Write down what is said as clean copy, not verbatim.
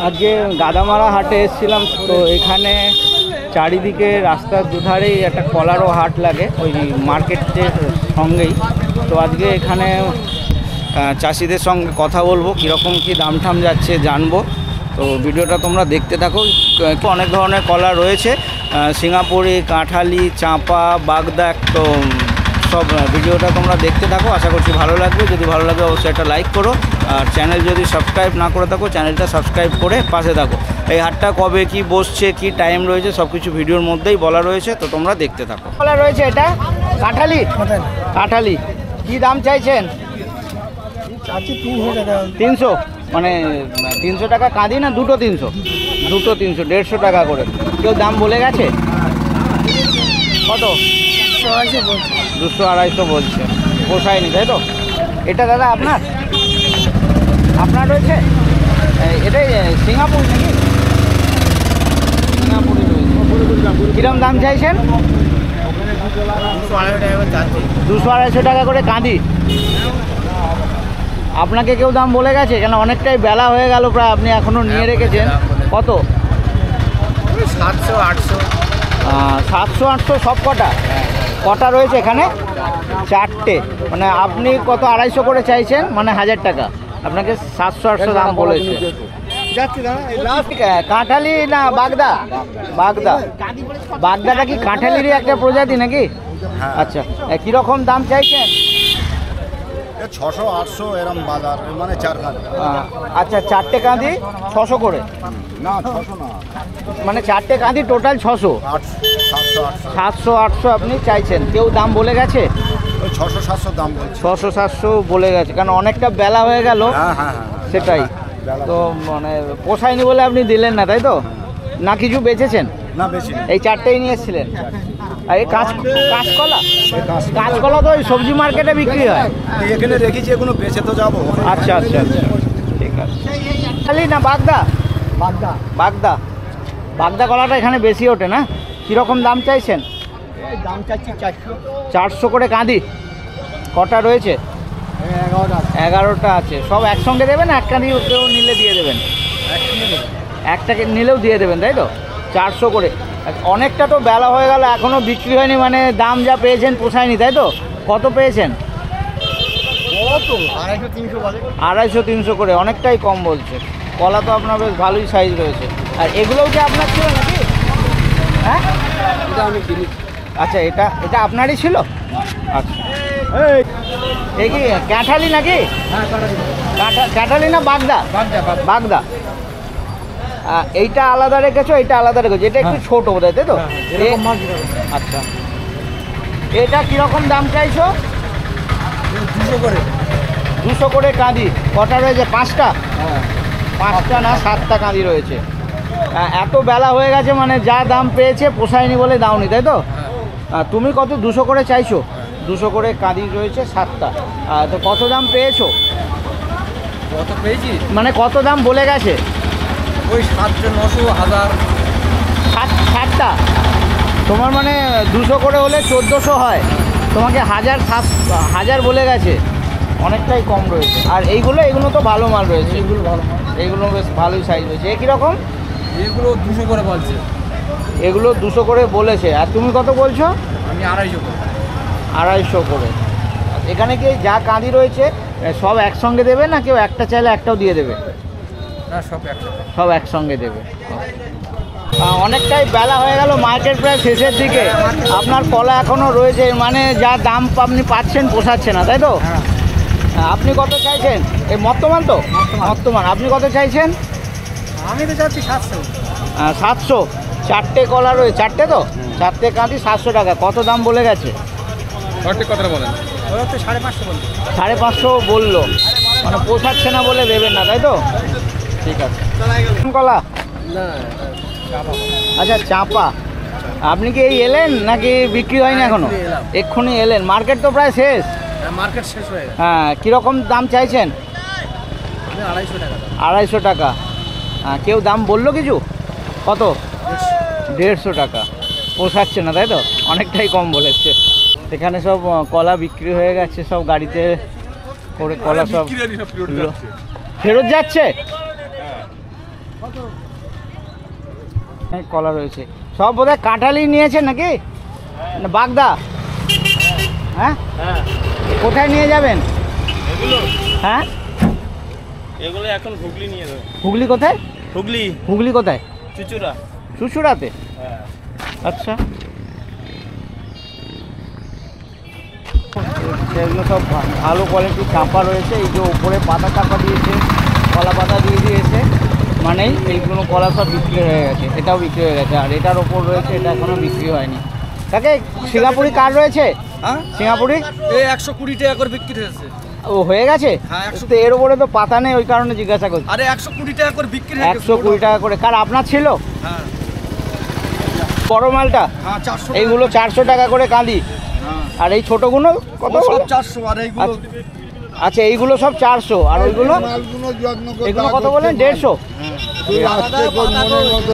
আজকে গাদামারা হাটে এসেছিলাম, তো এখানে চারিদিকে রাস্তার দুধারেই একটা কলারও হাট লাগে ওই মার্কেটের সঙ্গেই। তো আজকে এখানে চাষিদের সঙ্গে কথা বলবো, কীরকম কী দাম ঠাম যাচ্ছে জানবো। তো ভিডিওটা তোমরা দেখতে থাকো। অনেক ধরনের কলা রয়েছে, সিঙ্গাপুরি, কাঁঠালি, চাঁপা, বাগদা। তো সব ভিডিওটা তোমরা দেখতে থাকো, আশা করছি ভালো লাগবে। যদি ভালো লাগে অবশ্যই একটা লাইক করো, আর চ্যানেল যদি সাবস্ক্রাইব না করে থাকো চ্যানেলটা সাবস্ক্রাইব করে পাশে থাকো। এই হাটটা কবে কি বসছে, কি টাইম রয়েছে, সব কিছু ভিডিওর মধ্যেই বলা রয়েছে, তো তোমরা দেখতে থাকো। কলা রয়েছে, এটা কাঁঠালি। কাঁঠালি কি দাম চাইছেন? 300, মানে 300 টাকা কাঁদি না দুটো 300? দুটো 300, 150 টাকা করে। কেউ দাম বলে গেছে? কত? 200-250 বলছে, পোষায়নি তাই তো? এটা দাদা আপনার রয়েছে? এটাই সিঙ্গাপুর নাকি? সিঙ্গাপুরি রয়েছে। কিরম দাম চাইছেন? 200-250 টাকা করে কাঁদি। আপনাকে কেউ দাম বলে গেছে? কেন অনেকটাই বেলা হয়ে গেল প্রায়, আপনি এখনও নিয়ে রেখেছেন। কত? 700-800। 700-800 সব কটা রয়েছে এখানে? 4টে। মানে আপনি কত 250 করে চাইছেন, মানে 1000 টাকা। আপনাকে 700-800 দাম বলেছে। কাঁঠালি না বাগদা? বাগদাটা কি কাঁঠালিরই একটা প্রজাতি নাকি? আচ্ছা, কীরকম দাম চাইছেন? 600-800 এরম বাজার, মানে 4 কাঁদি। আচ্ছা, 4টে কাঁদি 600 করে? না 600 না, মানে 4টে কাঁদি টোটাল 600। 700-800 আপনি চাইছেন। কেউ দাম বলে গেছে? 600-700 দাম বলছে। 600-700 বলে গেছে, কারণ অনেকটা বেলা হয়ে গেল। হ্যাঁ, সেটাই তো, মানে পোষায়নি বলে আপনি দিলেন না তাই তো? না কিছু বেচেছেন? না বেশি, এই 4টেই নিয়ে এসেছিলেন। আর এই কাঁচকলা তো ওই সবজি মার্কেটে বিক্রি হয়। এখানে রেখেছি, এগুলো বেচে তো যাবো। আচ্ছা, ঠিক আছে। খালি না বাগদা কলাটা এখানে বেশি ওঠে না? কীরকম দাম চাইছেন? দাম চাচ্ছি 400 করে কাঁদি। কটা রয়েছে? 11টা আছে। সব একসঙ্গে দেবেন? এক কাঁদি কেউ নিলে দিয়ে দেবেন? একটাকে নিলেও দিয়ে দেবেন তাই তো? 400 করে। অনেকটা তো বেলা হয়ে গেল, এখনও বিক্রি হয়নি, মানে দাম যা পেয়েছেন পোষায়নি তাই তো? কত পেয়েছেন? 250-300 করে, অনেকটাই কম বলছে। কলা তো আপনার বেশ ভালোই সাইজ রয়েছে। আর এগুলোও কি আপনার ছিল নাকি? হ্যাঁ, আচ্ছা, এটা আপনারই ছিল। আচ্ছা, এই কি কাঁঠালি নাকি? কাঁঠালি না বাগদা? এইটা আলাদা রেখেছো, এইটা আলাদা রেখেছো। এটা একটু ছোট বোধ হয় তাই তো? আচ্ছা, এটা কীরকম দাম চাইছো? 200 করে কাঁদি। কটা রয়েছে? 5টা না 7টা কাঁদি রয়েছে। এত বেলা হয়ে গেছে, মানে যা দাম পেয়েছে পোষায়নি বলে দাওনি তাই তো? তুমি কত? 200 করে চাইছো? 200 করে কাঁদি রয়েছে 7টা। তো কত দাম পেয়েছো? কত পেয়েছি মানে কত দাম বলে গেছে? ওই 700-900-1000। 7টা তোমার, মানে 200 করে হলে 1400 হয়। তোমাকে 1000 বলে গেছে, অনেকটাই কম রয়েছে। আর এইগুলো তো ভালো মাল রয়েছে, এইগুলো বেশ ভালোই সাইজ রয়েছে। এ কীরকম? এগুলো 200 করে বলছে। এগুলো 200 করে বলেছে। আর তুমি কত বলছো? আমি 250 করে। 250 করে। এখানে কি যা কাঁদি রয়েছে সব একসঙ্গে দেবে, না কেউ একটা চাইলে একটাও দিয়ে দেবে? না, সব একসঙ্গে দেবে। অনেকটাই বেলা হয়ে গেল, মার্কেট প্রায় শেষের দিকে। আপনার কলা এখনও রয়েছে, মানে যা দাম আপনি পাচ্ছেন পোষাচ্ছে না তাই তো? আপনি কত চাইছেন? এই বর্তমান আপনি কত চাইছেন? আমি তো চাচ্ছি 700। 4টে কলা রয়েছে, 4টে তো? 4টে কাঁদি 700 টাকা। কত দাম বলে গেছে? কথা বলেন। 550 বললো, মানে পোষাচ্ছে না বলে দেবেন না তাই তো? ঠিক আছে। কলা? আচ্ছা, চাঁপা। আপনি কি এই এলেন নাকি বিক্রি হয়নি এখনো? এক্ষুনি এলেন। মার্কেট তো প্রায় শেষ। মার্কেট শেষ হয়ে গেছে। হ্যাঁ, কীরকম দাম চাইছেন? 250 টাকা। কেউ দাম বললো কিছু? কত? 150 টাকা। পোষাচ্ছে না তাই তো? অনেকটাই কম বলেছে। এখানে সব কলা বিক্রি হয়ে গেছে, সব গাড়িতে করে কলা সব ফেরত যাচ্ছে। কলা রয়েছে সব বোধহয় কাঁঠালি নিয়েছেন নাকি না বাগদা? হ্যাঁ কোথায় নিয়ে যাবেন হ্যাঁ? এগুলো এখন হুগলি নিয়ে যাবে। হুগলি কোথায়? হুগলি কোথায়? চুচুড়া। চুচুড়াতে? আচ্ছা, এগুলো সব ভালো কোয়ালিটির চাঁপা রয়েছে। এই যে উপরে পাতা চাপা দিয়েছে, কলা পাতা দিয়ে দিয়েছে, মানেই এইগুলো কলা সব বিক্রি হয়ে গেছে। এটাও বিক্রি হয়ে গেছে, আর এটার ওপর রয়েছে, এটা এখনও বিক্রি হয়নি। তাকে সিঙ্গাপুরি কার রয়েছে? হ্যাঁ সিঙ্গাপুরি এই 120 টাকা করে বিক্রি হয়েছে। ও হয়ে গেছে? হ্যাঁ, তো এর উপরে তো পাতা নেই, ওই কারণে জিজ্ঞাসা করছি। আরে 120 টাকা করে বিক্রি হয়ে গেছে। 120 টাকা করে। কার আপনার ছিল? হ্যাঁ বড় মালটা? হ্যাঁ 400। এইগুলো 400 টাকা করে কাঁদি। আর এই ছোটগুলো কত? সব 400। আর এইগুলো আচ্ছা এইগুলো সব 400, আর ওইগুলো এগুলো কত বলেন? 150?